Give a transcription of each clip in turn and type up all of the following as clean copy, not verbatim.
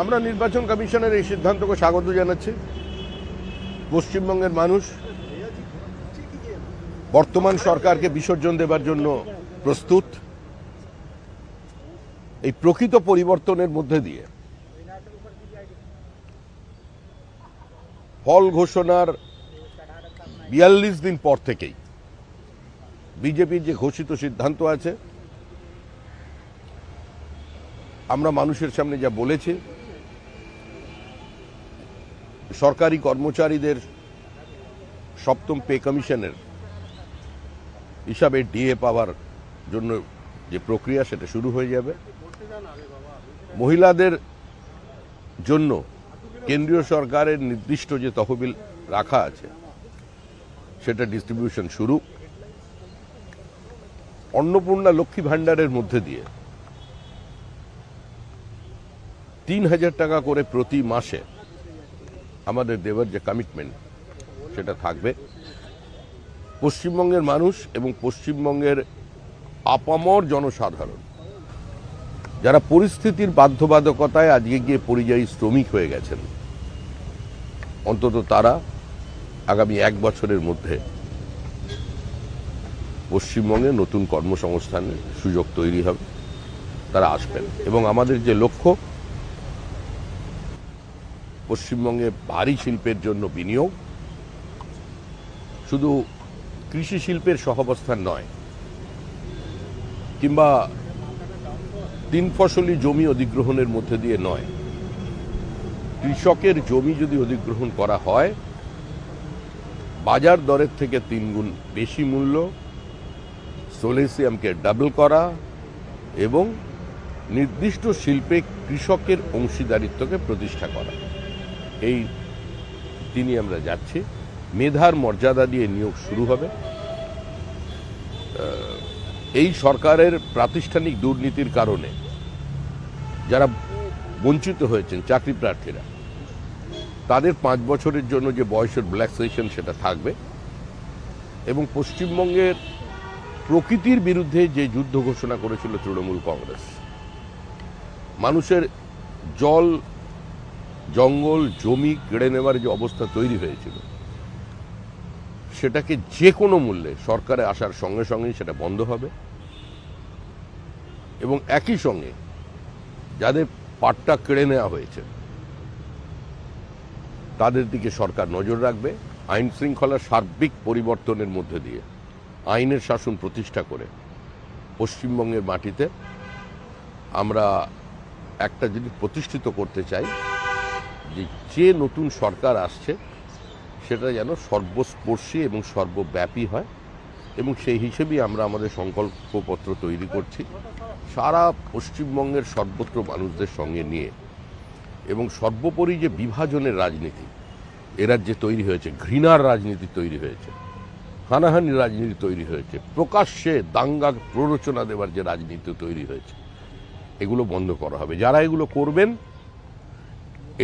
আমরা নির্বাচন কমিশনের এই সিদ্ধান্তকে স্বাগত জানাচ্ছি। পশ্চিমবঙ্গের মানুষ বর্তমান সরকারকে বিসর্জন দেবার জন্য প্রস্তুত। এই প্রকৃত পরিবর্তনের মধ্যে দিয়ে ফল ঘোষণার ৪২ দিন পর থেকেই বিজেপির যে ঘোষিত সিদ্ধান্ত আছে, আমরা মানুষের সামনে যা বলেছি, সরকারি কর্মচারীদের সপ্তম পে কমিশনের হিসাবে ডিএ পাওয়ার জন্য যে প্রক্রিয়া সেটা শুরু হয়ে যাবে। মহিলাদের জন্য কেন্দ্রীয় সরকারের নির্দিষ্ট যে তহবিল রাখা আছে সেটা ডিস্ট্রিবিউশন শুরু। অন্নপূর্ণা লক্ষ্মী ভাণ্ডারের মধ্যে দিয়ে ৩,০০০ টাকা করে প্রতি মাসে আমাদের দেওয়ার যে কমিটমেন্ট সেটা থাকবে। পশ্চিমবঙ্গের মানুষ এবং পশ্চিমবঙ্গের আপামর জনসাধারণ যারা পরিস্থিতির বাধ্যবাধকতায় আজকে গিয়ে পরিযায়ী শ্রমিক হয়ে গেছেন, অন্তত তারা আগামী ১ বছরের মধ্যে পশ্চিমবঙ্গে নতুন কর্মসংস্থানের সুযোগ তৈরি হবে, তারা আসবেন। এবং আমাদের যে লক্ষ্য, পশ্চিমবঙ্গে ভারী শিল্পের জন্য বিনিয়োগ, শুধু কৃষি শিল্পের সহাবস্থান নয়, কিংবা ৩ ফসলি জমি অধিগ্রহণের মধ্যে দিয়ে নয়, কৃষকের জমি যদি অধিগ্রহণ করা হয় বাজার দরের থেকে ৩ গুণ বেশি মূল্য, সোলেসিয়ামকে ডাবল করা এবং নির্দিষ্ট শিল্পে কৃষকের অংশীদারিত্বকে প্রতিষ্ঠা করা, এই তিনি আমরা যাচ্ছি। মেধার মর্যাদা দিয়ে নিয়োগ শুরু হবে। এই সরকারের প্রাতিষ্ঠানিক দুর্নীতির কারণে যারা বঞ্চিত হয়েছেন চাকরি প্রার্থীরা, তাদের ৫ বছরের জন্য যে বয়সের রিল্যাক্সেশন সেটা থাকবে। এবং পশ্চিমবঙ্গের প্রকৃতির বিরুদ্ধে যে যুদ্ধ ঘোষণা করেছিল তৃণমূল কংগ্রেস, মানুষের জল, জঙ্গল, জমি কেড়ে নেওয়ার যে অবস্থা তৈরি হয়েছিল, সেটাকে যে কোনো মূল্যে সরকারে আসার সঙ্গে সঙ্গেই সেটা বন্ধ হবে। এবং একই সঙ্গে যাদের পাট্টা কেড়ে নেওয়া হয়েছে তাদের দিকে সরকার নজর রাখবে। আইন শৃঙ্খলার সার্বিক পরিবর্তনের মধ্যে দিয়ে আইনের শাসন প্রতিষ্ঠা করে পশ্চিমবঙ্গের মাটিতে আমরা একটা জিনিস প্রতিষ্ঠিত করতে চাই, যে নতুন সরকার আসছে সেটা যেন সর্বস্পর্শী এবং সর্বব্যাপী হয়। এবং সেই হিসেবেই আমরা আমাদের সংকল্পপত্র তৈরি করছি, সারা পশ্চিমবঙ্গের সর্বত্র মানুষদের সঙ্গে নিয়ে। এবং সর্বোপরি যে বিভাজনের রাজনীতি এ রাজ্যে তৈরি হয়েছে, ঘৃণার রাজনীতি তৈরি হয়েছে, হানাহানির রাজনীতি তৈরি হয়েছে, প্রকাশ্যে দাঙ্গা প্ররোচনা দেওয়ার যে রাজনীতি তৈরি হয়েছে, এগুলো বন্ধ করা হবে। যারা এগুলো করবেন,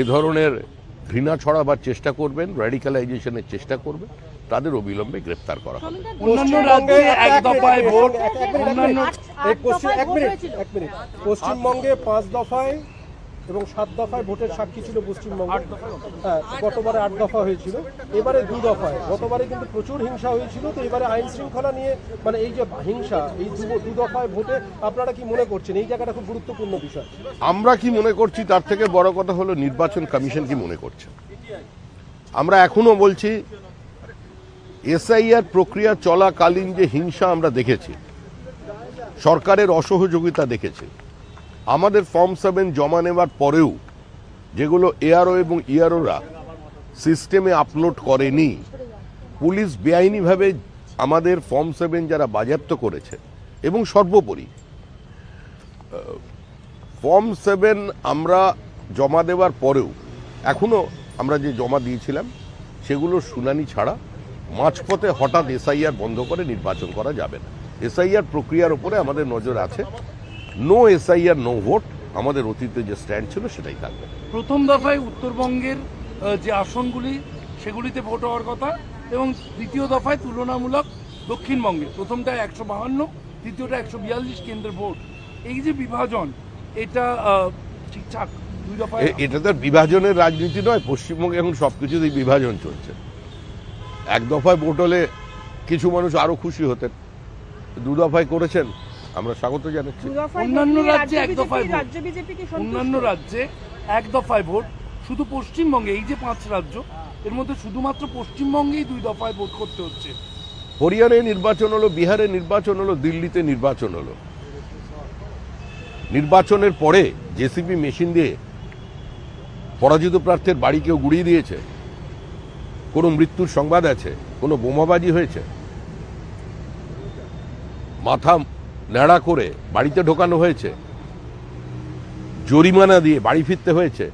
এ ধরনের ঘৃণা ছড়াবার চেষ্টা করবেন, র্যাডিক্যালাইজেশনের চেষ্টা করবেন, তাদের অবিলম্বে গ্রেপ্তার করা হবে। পশ্চিমবঙ্গে 5 দফায় এবং 7 দফায় ভোটের সাক্ষী ছিল পশ্চিমবঙ্গ। হ্যাঁ, গতবারে 8 দফা হয়েছিল, এবারে 2 দফায়। গতবারে কিন্তু প্রচুর হিংসা হয়েছিল, তো এবারে আইন শৃঙ্খলা নিয়ে মানে এই যে হিংসা, এই 2 দফায় ভোটে আপনারা কি মনে করছেন? এই জায়গাটা খুব গুরুত্বপূর্ণ বিষয়। আমরা কি মনে করছি তার থেকে বড় কথা হলো নির্বাচন কমিশন কি মনে করছে। আমরা এখনো বলছি, এসআইআর প্রক্রিয়া চলাকালীন যে হিংসা আমরা দেখেছি, সরকারের অসহযোগিতা দেখেছি, আমাদের ফর্ম 7 জমা নেওয়ার পরেও যেগুলো এআরও এবং ইআরওরা সিস্টেমে আপলোড করেনি, পুলিশ বেআইনিভাবে আমাদের ফর্ম 7 যারা বাজেয়াপ্ত করেছে। এবং সর্বোপরি ফর্ম 7 আমরা জমা দেওয়ার পরেও এখনো আমরা যে জমা দিয়েছিলাম সেগুলোর শুনানি ছাড়া মাঝপথে হঠাৎ এসআইআর বন্ধ করে নির্বাচন করা যাবে না। এসআইআর প্রক্রিয়ার উপরে আমাদের নজর আছে। নো এসআইআর নো ভোট আমাদের অতীতে যে স্ট্যান্ড ছিল সেটাই থাকবে। প্রথম দফায় উত্তরবঙ্গের যে আসনগুলি সেগুলিতে ভোট হওয়ার কথা, এবং দ্বিতীয় দফায় তুলনামূলক দক্ষিণবঙ্গে প্রথমটা 152, দ্বিতীয়টা 142 কেন্দ্রের ভোট। এই যে বিভাজন, এটা ঠিকঠাক দুই দফায় এটা তো আর বিভাজনের রাজনীতি নয়। পশ্চিমবঙ্গে এখন সবকিছুতেই বিভাজন চলছে। এক দফায় ভোট হলে কিছু মানুষ আরো খুশি হতেন, দু দফায় করেছেন, আমরা স্বাগত জানাচ্ছি। অন্যান্য রাজ্যে এক দফায় ভোট, অন্যান্য রাজ্যে এক দফায় ভোট, শুধু পশ্চিমবঙ্গে এই যে 5 রাজ্য এর মধ্যে শুধুমাত্র পশ্চিমবঙ্গেই 2 দফায় ভোট করতে হচ্ছে। হরিয়ানায় নির্বাচন হলো, বিহারে নির্বাচন হলো, দিল্লিতে নির্বাচন হলো। নির্বাচনের পরে জেসিবি মেশিন দিয়ে পরাজিত প্রার্থীর বাড়ি কেউ গুড়িয়ে দিয়েছে? কোনো মৃত্যুর সংবাদ আছে? কোনো বোমাবাজি হয়েছে? মাথা ন্যাড়া করে বাড়িতে ঢোকানো হয়েছে? জরিমানা দিয়ে বাড়ি ফিরতে হয়েছে?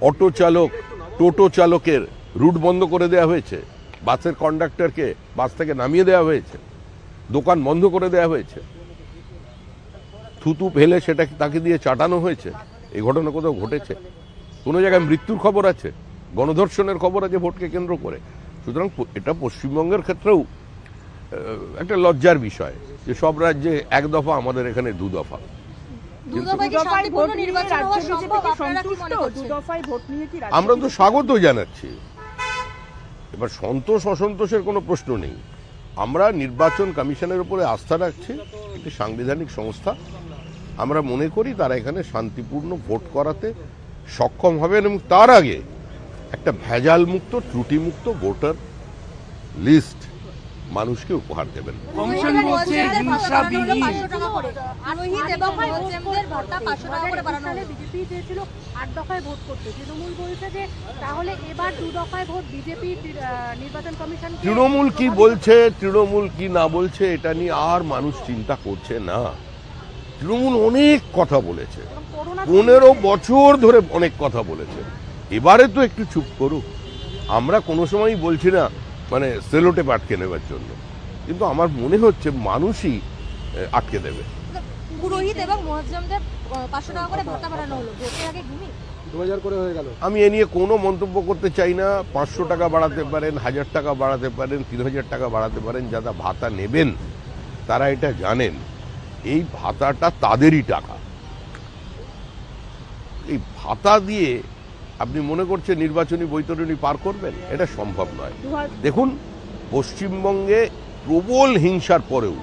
অটো চালক, টোটো চালকের রুট বন্ধ করে দেওয়া হয়েছে? বাসের কন্ডাক্টরকে বাস থেকে নামিয়ে দেওয়া হয়েছে? দোকান বন্ধ করে দেওয়া হয়েছে? থুতু ফেলে সেটা তাকে দিয়ে চাটানো হয়েছে? এই ঘটনা কোথাও ঘটেছে? কোনো জায়গায় মৃত্যুর খবর আছে? গণধর্ষণের খবর আছে ভোটকে কেন্দ্র করে? সুতরাং এটা পশ্চিমবঙ্গের ক্ষেত্রেও একটা লজ্জার বিষয় যে সব রাজ্যে এক দফা, আমাদের এখানে 2 দফা। আমরা তো স্বাগত জানাচ্ছি। এবার সন্তোষ অসন্তোষের কোনো প্রশ্ন নেই। আমরা নির্বাচন কমিশনের উপরে আস্থা রাখছি, একটি সাংবিধানিক সংস্থা। আমরা মনে করি তারা এখানে শান্তিপূর্ণ ভোট করাতে সক্ষম হবেন এবং তার আগে একটা ভেজাল মুক্ত, ত্রুটিমুক্ত ভোটার লিস্ট মানুষকে উপহার দেবেন। কমিশন বলছে হিংসাবিহীন। আরোহিত এবং মুসলিমদের ভাতা 500 টাকা করে বাড়ানো হলো। বিজেপি চেয়েছিল 8 দফায় ভোট করতে, তৃণমূল বলছে যে তাহলে এবার 2 দফায় ভোট বিজেপি নির্বাচন কমিশন। তৃণমূল কি বলছে, তৃণমূল কি না বলছে এটা নিয়ে আর মানুষ চিন্তা করছে না। তৃণমূল অনেক কথা বলেছে, 15 বছর ধরে অনেক কথা বলেছে। এবারে তো একটু চুপ করুক। আমরা কোনো সময়ই বলছি না মানে সেলোটেপ আটকে নেবার জন্য, কিন্তু আমার মনে হচ্ছে মানুষই আটকে দেবে। পুরোহিত এবং মুসলিমদের 500 টাকা করে ভাতা বাড়ানো হলো, ভোটের আগে 2000 করে হয়ে গেল। আমি এ নিয়ে কোনো মন্তব্য করতে চাই না। 500 টাকা বাড়াতে পারেন, 1000 টাকা বাড়াতে পারেন, 3000 টাকা বাড়াতে পারেন। যারা ভাতা নেবেন তারা এটা জানেন, এই ভাতাটা তাদেরই টাকা। এই ভাতা দিয়ে আপনি মনে করছেন নির্বাচনী বৈতরণী পার করবেন? এটা সম্ভব নয়। দেখুন, পশ্চিমবঙ্গে প্রবল হিংসার পরেও,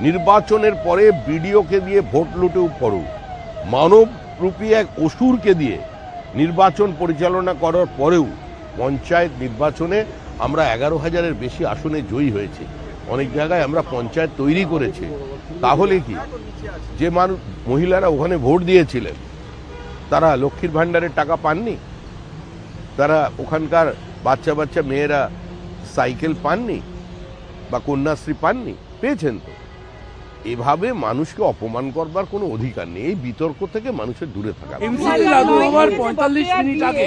নির্বাচনের পরে বিডিওকে দিয়ে ভোট লুটেও পরেও, মানবরূপী এক অসুরকে দিয়ে নির্বাচন পরিচালনা করার পরেও পঞ্চায়েত নির্বাচনে আমরা 11,000-এর বেশি আসনে জয়ী হয়েছি। অনেক জায়গায় আমরা পঞ্চায়েত তৈরি করেছি। তাহলে কি যে মহিলারা ওখানে ভোট দিয়েছিলেন তারা লক্ষ্মীর ভাণ্ডারের টাকা পাননি? তারা ওখানকার বাচ্চা বাচ্চা মেয়েরা সাইকেল পাননি বা কন্যাশ্রী পাননি? পেয়েছেন তো। এভাবে মানুষকে অপমান করবার কোনো অধিকার নেই। এই বিতর্ক থেকে মানুষের দূরে থাকা। এমসিসি লাগু হওয়ার 45 মিনিট আগে,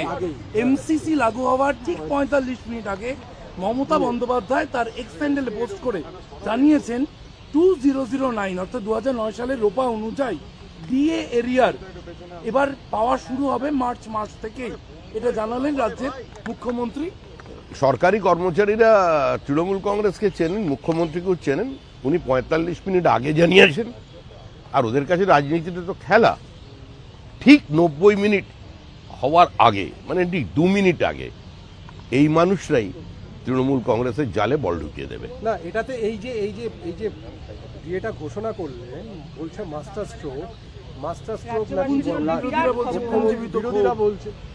এমসিসি লাগু হওয়ার ঠিক 45 মিনিট আগে মমতা বন্দ্যোপাধ্যায় তার এক্স হ্যান্ডেলে পোস্ট করে জানিয়েছেন 2009 অর্থাৎ 2009 সালের রোপা অনুযায়ী ডিএ এরিয়ার এবার পাওয়া শুরু হবে মার্চ মাস থেকে। এটা জানালেন রাজ্যের মুখ্যমন্ত্রী। সরকারি কর্মচারীরা তৃণমূল কংগ্রেসকে চেনেন, মুখ্যমন্ত্রীকেও চেনেন। উনি 45 মিনিট আগে জানিয়েছেন। আর ওদের কাছে রাজনীতিতে তো খেলা। ঠিক 90 মিনিট হওয়ার আগে, মানে ঠিক 2 মিনিট আগে এই মানুষরাই তৃণমূল কংগ্রেসের জালে বল ঢুকিয়ে দেবে। না, এটাতে এই যে এটা ঘোষণা করলেন, বলছে মাস্টার স্ট্রোক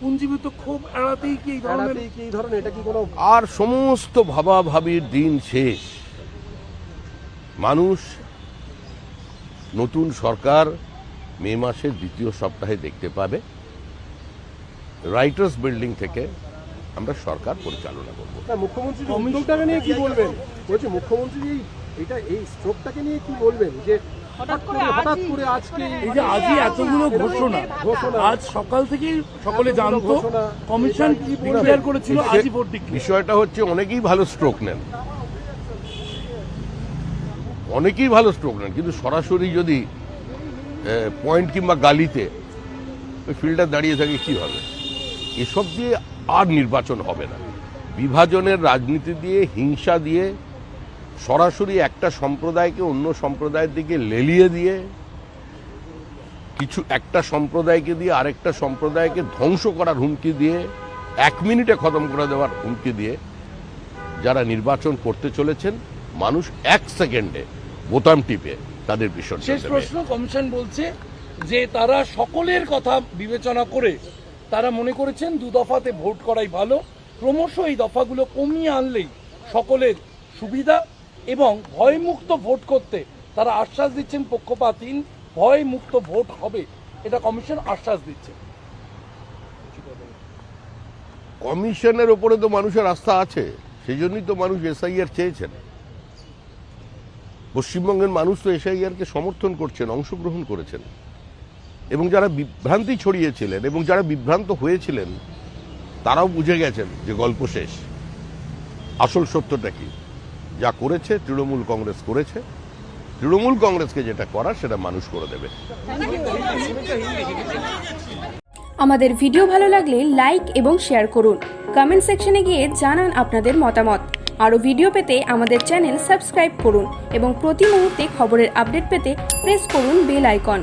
পুঞ্জীবিত ক্ষোভ এড়াতেই কি এই ধরনের এটা কি কোনো? আর সমস্ত ভাবাভাবির দিন শেষ। মানুষ নতুন সরকার মে মাসের 2য় সপ্তাহে দেখতে পাবে। রাইটার্স বিল্ডিং থেকে আমরা সরকার পরিচালনা করব। মুখ্যমন্ত্রী উদ্যোগটাকে নিয়ে কি বলবেন? বলছি মুখ্যমন্ত্রী এই স্ট্রোকটাকে নিয়ে কি বলবেন যে হঠাৎ করে আজকে এই যে আজই এতগুলো ঘোষণা, আজ সকাল থেকেই সকলে জানতো কমিশন কি ডিক্লেয়ার করেছিল, আজই ভোট ডিক্লেয়ার। বিষয়টা হচ্ছে অনেকেই ভালো স্ট্রোক নেন, কিন্তু সরাসরি যদি পয়েন্ট কিংবা গালিতে ওই ফিল্ডার দাঁড়িয়ে থাকে কি হবে? এসব দিয়ে আর নির্বাচন হবে না। বিভাজনের রাজনীতি দিয়ে, হিংসা দিয়ে, সরাসরি একটা সম্প্রদায়কে অন্য সম্প্রদায়ের দিকে লেলিয়ে দিয়ে কিছু একটা সম্প্রদায়কে দিয়ে আরেকটা সম্প্রদায়কে ধ্বংস করার হুমকি দিয়ে 1 মিনিটে খতম করে দেওয়ার হুমকি দিয়ে যারা নির্বাচন করতে চলেছেন, মানুষ 1 সেকেন্ডে বোতাম টিপে তাদের বিসর্জন শেষ দেবে। প্রশ্ন, কমিশন বলছে যে তারা সকলের কথা বিবেচনা করে তারা মনে করেছেন 2 দফাতে ভোট করাই ভালো, ক্রমশ এই দফাগুলো কমিয়ে আনলেই সকলের সুবিধা, এবং ভয়মুক্ত ভোট করতে তারা আশ্বাস দিচ্ছেন পক্ষপাতহীন ভয়মুক্ত ভোট হবে, এটা কমিশন আশ্বাস দিচ্ছে। কমিশনের ওপরে তো মানুষের আস্থা আছে, সেই জন্যই তো মানুষ এসআইআর চেয়েছেন। পশ্চিমবঙ্গের মানুষ তো এসআইআরকে সমর্থন করছেন, অংশগ্রহণ করেছেন, এবং যারা বিভ্রান্তি ছড়িয়েছিলেন এবং যারা বিভ্রান্ত হয়েছিলেন তারাও বুঝে গেছেন যে গল্প শেষ। আসল সত্যটা কি, যা করেছে তৃণমূল কংগ্রেস করেছে, তৃণমূল কংগ্রেসকে যেটা করার সেটা মানুষ করে দেবে। আমাদের ভিডিও ভালো লাগলে লাইক এবং শেয়ার করুন। কমেন্ট সেকশনে গিয়ে জানান আপনাদের মতামত। আরও ভিডিও পেতে আমাদের চ্যানেল সাবস্ক্রাইব করুন এবং প্রতি মুহূর্তে খবরের আপডেট পেতে প্রেস করুন বেল আইকন।